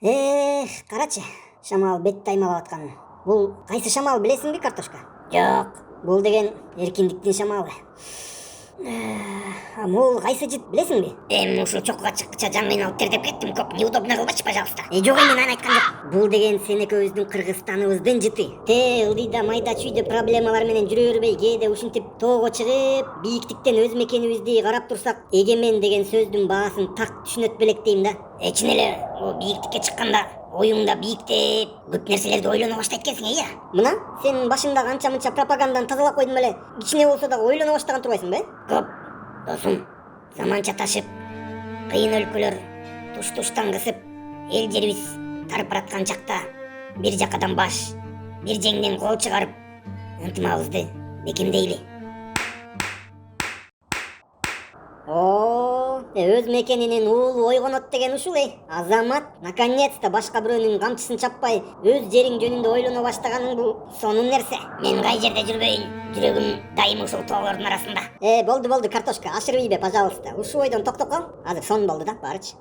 Карачы, шамал бет таймалап аткан. Бул кайсы шамал билесиңби, картошка? Жок. Бул деген эркиндиктин шамалы. Бул кайсы жит билесиңби? Эми ушул чокуга чыккыча жан кыйналып тердеп кеттим. Көп неудобно кылбачы, пожалуйста. Жок, мен аны айткан жок. Бул деген сен экөөбүздүн Кыргызстаныбыздын жыты. Ылдыйда майда чүйдө проблемалар менен жүрө бербей, кээде ушинтип тоого чыгып, бийиктиктен өз мекенибизди карап турсак, эгемен деген сөздүн баасын так түшүнөт белек дейм да. Чын эле, бийиктикке чыкканда оюңда бийиктеп, көп нерселерди ойлоно баштайт экенсиң, iya. Мына сен башында канча-мынча пропаганданы тазалап койдум эле, кичине болсо да ойлоно баштаган турбайсыңбы? Көп, досум, заманча ташып, кыйын өлкөлөр туш-туштан кысып, эл жерибиз тарып бараткан чакта бир жакадан баш, бир жеңден кол чыгарып, ынтымагыбызды бекемдейли. Өз мекенинин уулу ойгонот деген ушул. Азамат наконец-то башка бирөөнүн камчысын чаппай, өз жериң жөнүндө ойлоно баштаганың бул сонун нерсе. Мен кай жерде жүрбөйүн, жүрөгүм дайыма ушул тоолордун арасында. Болду, картошка, ашырбыйбе, пожалуйста. Ушул ойдон токтоп кал. Азыр сонун болду да, барычы.